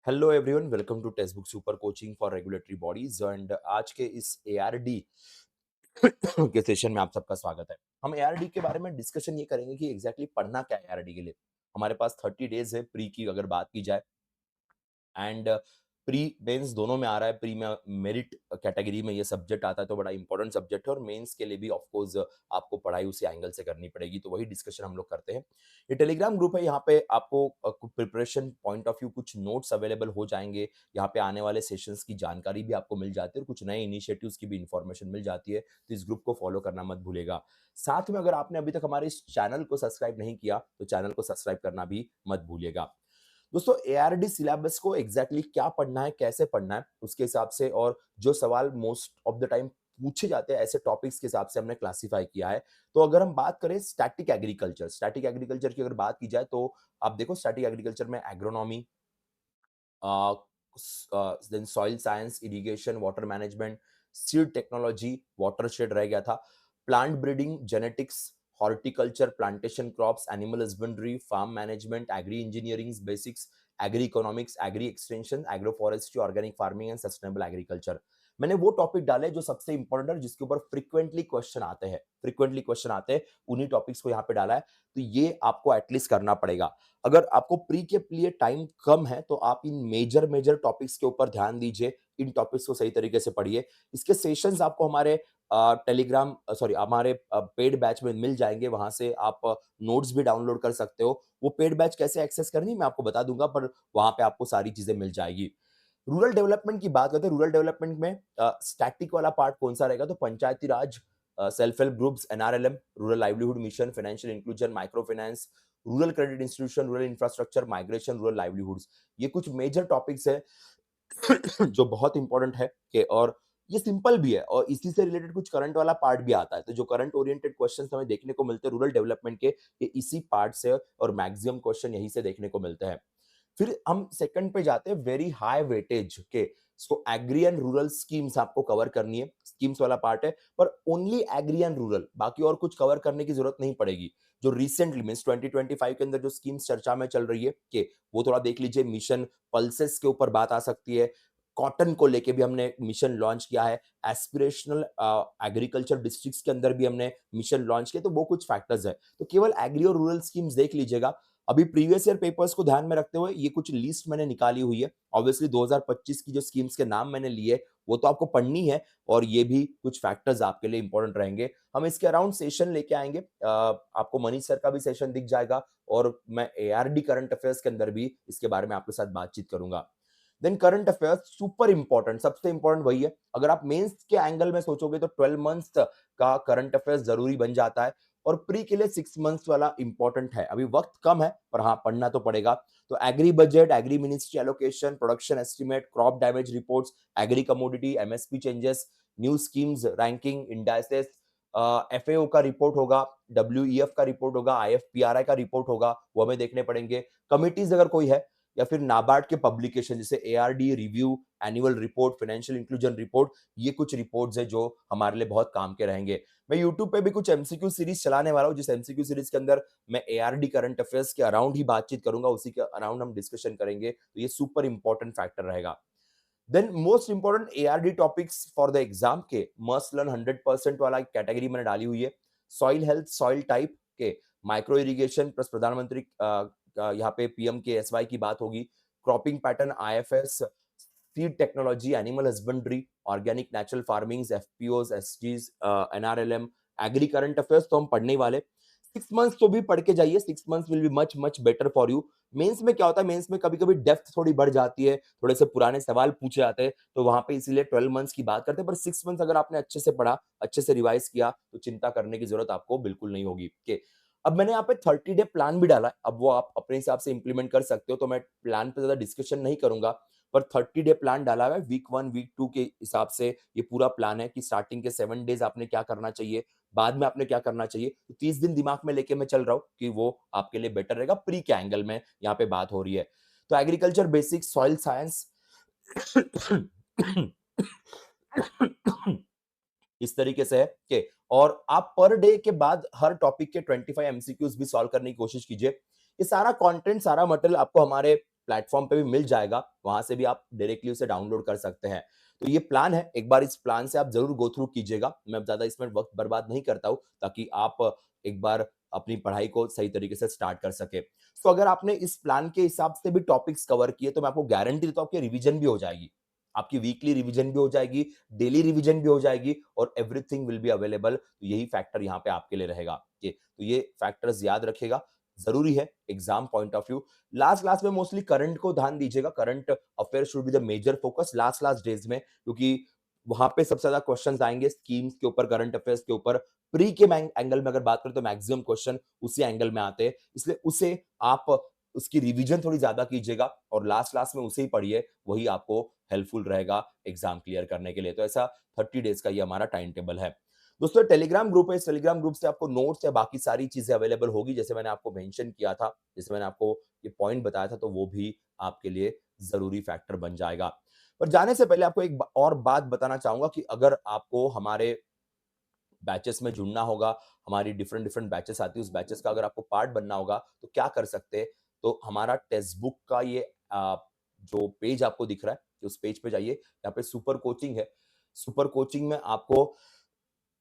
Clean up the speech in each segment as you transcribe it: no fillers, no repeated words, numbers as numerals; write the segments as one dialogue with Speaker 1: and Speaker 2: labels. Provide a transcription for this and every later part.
Speaker 1: Hello everyone, welcome to textbook super coaching for regulatory bodies. And आज के इस ARD के session में आप सबका स्वागत है। हम एआरडी के बारे में डिस्कशन ये करेंगे कि एग्जैक्टली पढ़ना क्या है एआरडी के लिए। हमारे पास 30 डेज है प्री की अगर बात की जाए। एंड प्री मेंस दोनों में आ रहा है। प्री में मेरिट कैटेगरी में ये सब्जेक्ट आता है तो बड़ा इंपॉर्टेंट सब्जेक्ट है, और मेंस के लिए भी ऑफ कोर्स आपको पढ़ाई उसी एंगल से करनी पड़ेगी। तो वही डिस्कशन हम लोग करते हैं। ये टेलीग्राम ग्रुप है, यहाँ पे आपको प्रिपरेशन पॉइंट ऑफ व्यू कुछ नोट्स अवेलेबल हो जाएंगे। यहाँ पे आने वाले सेशंस की जानकारी भी आपको मिल जाती है और कुछ नए इनिशिएटिव्स की भी इंफॉर्मेशन मिल जाती है। तो इस ग्रुप को फॉलो करना मत भूलेगा। साथ में अगर आपने अभी तक हमारे इस चैनल को सब्सक्राइब नहीं किया तो चैनल को सब्सक्राइब करना भी मत भूलिएगा। दोस्तों, एआरडी सिलेबस को एग्जैक्टली क्या पढ़ना है, कैसे पढ़ना है, उसके हिसाब से और जो सवाल मोस्ट ऑफ द टाइम पूछे जाते हैं ऐसे टॉपिक्स के हिसाब से हमने क्लासिफाई किया है। तो अगर हम बात करें स्टैटिक एग्रीकल्चर की अगर बात की जाए तो आप देखो स्टैटिक एग्रीकल्चर में agronomy, then soil science, irrigation, water management, seed technology, watershed रह गया था, plant breeding, genetics, horticulture, plantation crops, animal husbandry, farm management, agri engineering basics, agri economics, agri extension, agroforestry, organic farming and sustainable agriculture. मैंने वो topic डाले जो सबसे important है, जिसके ऊपर फ्रिक्वेंटली क्वेश्चन आते हैं उन्हीं टॉपिक्स को यहाँ पे डाला है। तो ये आपको एटलीस्ट करना पड़ेगा। अगर आपको प्री के लिए टाइम कम है तो आप इन मेजर मेजर टॉपिक्स के ऊपर ध्यान दीजिए, इन टॉपिक्स को सही तरीके से पढ़िए। इसके सेशंस आपको हमारे टेलीग्राम सॉरी हमारे पेड बैच में मिल जाएंगे। वहां से आप नोट्स भी डाउनलोड कर सकते हो। वो पेड बैच कैसे एक्सेस करनी मैं आपको बता दूंगा, पर वहां पे आपको सारी चीजें मिल जाएगी। रूरल डेवलपमेंट की बात करते हैं। रूरल डेवलपमेंट में स्टैटिक वाला पार्ट कौन सा रहेगा, तो Panchayati Raj, self help groups, NRLM, rural livelihood mission, financial inclusion, micro finance, rural credit institution, rural infrastructure, migration, rural livelihoods. ये कुछ मेजर टॉपिक्स है जो बहुत इंपॉर्टेंट है कि और ये सिंपल भी है, और इसी से रिलेटेड कुछ करंट वाला पार्ट भी आता है। तो जो करंट ओरिएंटेड क्वेश्चंस हमें देखने को मिलते हैं रूरल डेवलपमेंट के, ये इसी पार्ट से और मैक्सिमम क्वेश्चन यहीं से देखने को मिलते हैं। फिर हम सेकंड पे जाते हैं, वेरी हाई वेटेज के। सो एग्री एंड रूरल स्कीम्स आपको कवर करनी है, स्कीम्स वाला पार्ट है, पर ओनली एग्री एंड रूरल, बाकी और कुछ कवर करने की जरूरत नहीं पड़ेगी। जो रिसेंटली मींस 2025 के अंदर जो स्कीम्स चर्चा में चल रही है कि वो थोड़ा देख लीजिए। मिशन पल्सेस के ऊपर बात आ सकती है। कॉटन को लेके भी हमने मिशन लॉन्च किया है। एस्पिरेशनल एग्रीकल्चर डिस्ट्रिक्ट्स के अंदर भी हमने मिशन लॉन्च किया। तो वो कुछ फैक्टर्स है। तो केवल एग्री और रूरल स्कीम्स देख लीजिएगा। अभी प्रीवियस ईयर पेपर्स को ध्यान में रखते हुए ये कुछ लिस्ट मैंने निकाली हुई है। ऑब्वियसली 2025 की जो स्कीम्स के नाम मैंने लिए वो तो आपको पढ़नी है, और ये भी कुछ फैक्टर्स आपके लिए इंपॉर्टेंट रहेंगे। हम इसके अराउंड सेशन लेके आएंगे। आपको मनीष सर का भी सेशन दिख जाएगा, और मैं एआरडी करंट अफेयर्स के अंदर भी इसके बारे में आपके साथ बातचीत करूंगा। Then current affairs super important, सबसे इंपॉर्टेंट वही है। अगर आप मेंस के एंगल में सोचोगे तो 12 मंथ्स का करंट अफेयर्स जरूरी बन जाता है, और प्री के लिए 6 मंथ्स वाला इंपॉर्टेंट है। अभी वक्त कम है पर हाँ पढ़ना तो पड़ेगा। तो agri budget, agri ministry allocation, production estimate, crop damage reports, agri commodity, MSP changes, new schemes ranking indices, FAO का रिपोर्ट होगा, डब्ल्यूईएफ का रिपोर्ट होगा, आईएफपीआरआई का रिपोर्ट होगा, वो हमें देखने पड़ेंगे। कमिटीज अगर कोई है, या फिर नाबार्ड के पब्लिकेशन जैसे ARD review, annual report, financial inclusion report, ये कुछ रिपोर्ट्स है जो हमारे लिए बहुत काम के रहेंगे। मैं यूट्यूब पे भी कुछ एमसीक्यू सीरीज चलाने वाला हूँ, जिस एमसीक्यू सीरीज के अंदर मैं एआरडी करंट अफेयर्स के अराउंड ही बातचीत करूंगा, उसी के अराउंड हम डिस्कशन करेंगे। तो ये सुपर इंपॉर्टेंट फैक्टर रहेगा। Then most important ARD topics for the exam के मस्ट लर्न 100% वाला कैटेगरी मैंने डाली हुई है। सॉइल हेल्थ, सॉइल टाइप के, माइक्रो इरिगेशन प्लस प्रधानमंत्री यहाँ पे पीएम के एसवाई की बात होगी, cropping pattern, IFS, seed technology, animal husbandry, organic natural farming, FPOs, STs, NRLM, agri current affairs तो हम पढ़ने ही वाले। 6 मंथ्स तो भी पढ़ के जाइए, 6 months will be much much better for you. Mains में क्या होता है, मेंस में कभी कभी डेप्थ थोड़ी बढ़ जाती है, थोड़े से पुराने सवाल पूछे जाते हैं, तो वहां पे इसीलिए 12 मंथ्स की बात करते हैं। पर 6 मंथ्स अगर आपने अच्छे से पढ़ा, अच्छे से रिवाइज किया, तो चिंता करने की जरूरत आपको बिल्कुल नहीं होगी। के अब मैंने यहाँ पे 30 डे प्लान भी डाला है। अब वो आप अपने हिसाब से इंप्लीमेंट कर सकते हो, तो मैं प्लान पे ज्यादा डिस्कशन नहीं करूंगा। पर 30 डे प्लान डाला हुआ है। वीक 1 वीक 2 के हिसाब से ये पूरा प्लान है कि स्टार्टिंग के 7 डेज आपने क्या करना चाहिए, बाद में आपने क्या करना चाहिए। तो 30 दिन दिमाग में लेके मैं चल रहा हूँ कि वो आपके लिए बेटर रहेगा। प्री के एंगल में यहाँ पे बात हो रही है। तो एग्रीकल्चर बेसिक्स, सॉइल साइंस इस तरीके से है कि, और आप पर डे के बाद हर टॉपिक के 25 एमसीक्यूज भी सॉल्व करने की कोशिश कीजिए। ये सारा कंटेंट, सारा मटेरियल आपको हमारे प्लेटफ़ॉर्म पे भी मिल जाएगा, वहाँ से भी आप डायरेक्टली उसे डाउनलोड कर सकते हैं। तो ये प्लान है, एक बार इस प्लान से आप ज़रूर गो थ्रू कीजिएगा। मैं अब ज़्यादा इसमें वक़्त बर्बाद नहीं करता हूँ, ताकि आप एक बार अपनी पढ़ाई को सही तरीके से स्टार्ट कर सकें। तो अगर आपने इस प्लान के हिसाब से भी टॉपिक्स कवर किए, तो मैं आपको गारंटी देता हूँ आपकी रिवीजन भी हो जाएगी। आपकी वीकली रिवीजन भी हो जाएगी, डेली रिवीजन भी हो जाएगी और एवरीथिंग विल बी अवेलेबल। तो यही फैक्टर यहाँ पे आपके लिए रहेगा। तो ये फैक्टर्स याद रखिएगा, ज़रूरी है exam point of view. Last में मोस्टली करंट को ध्यान दीजिएगा, current affair should be the major focus last days में, क्योंकि वहाँ पे सबसे ज़्यादा क्वेश्चन्स आएँगे स्कीम्स के ऊपर, करंट अफेयर्स के ऊपर। प्री के एंगल में अगर बात करें तो मैक्सिमम क्वेश्चन उसी एंगल में आते हैं, इसलिए उसे आप उसकी रिवीजन थोड़ी ज़्यादा कीजिएगा और लास्ट में उसे ही पढ़िए, वही आपको हेल्पफुल रहेगा एग्ज़ाम क्लियर करने के लिए। तो ऐसा 30 डेज़ का ये हमारा टाइम टेबल है। दोस्तों टेलीग्राम ग्रुप है, इस टेलीग्राम ग्रुप से आपको नोट्स या बाकी सारी चीज़ें अवेलेबल होगी, जैसे मैंने आपको मेंशन किया था, जैसे मैंने आपको ये पॉइंट बताया था, तो वो भी आपके लिए ज़रूरी फैक्टर बन जाएगा। पर जाने से पहले आपको एक और बात बताना चाहूँगा कि अगर आपको हमारे बैचेस में जुड़ना होगा, हमारी डिफरेंट बैचेस आती है, उस बैचेस का अगर आपको पार्ट बनना होगा, तो क्या कर सकते हैं? तो हमारा टेक्स्ट बुक का ये जो पेज आपको दिख रहा है, कि उस पेज पे जाइए, यहाँ पे सुपर कोचिंग है। सुपर कोचिंग में आपको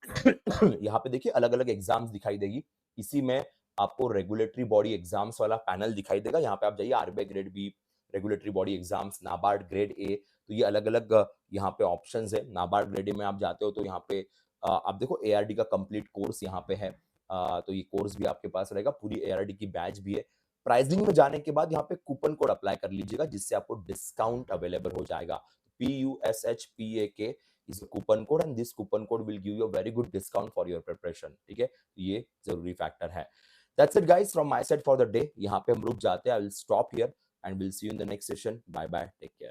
Speaker 1: यहाँ पे देखिए अलग-अलग एग्ज़ाम्स दिखाई देगी। इसी में आपको रेगुलेटरी बॉडी एग्ज़ाम्स वाला पैनल दिखाई देगा। यहाँ पे आप जाइए RBI grade B, regulatory body exams, NABARD grade A, तो ये अलग-अलग यहाँ पे ऑप्शंस है। नाबार्ड ग्रेड ए में आप जाते हो तो यहाँ पे आप देखो एआरडी का कंप्लीट कोर्स यहाँ पे है। तो ये कोर्स भी आपके पास रहेगा, पूरी एआरडी की बैच भी है। प्राइसिंग में जाने के बाद यहाँ पे कूपन कोड अप्लाई कर लीजिएगा, जिससे आपको डिस्काउंट अवेलेबल हो जाएगा। PUSHPAK is a coupon code and this coupon code will give you a very good discount for your preparation. ठीक है, ये जरूरी फैक्टर है। That's it guys from my side for the day. यहाँ पे हम रुक जाते हैं। I will stop here and we'll see you in the next session. Bye bye. Take care.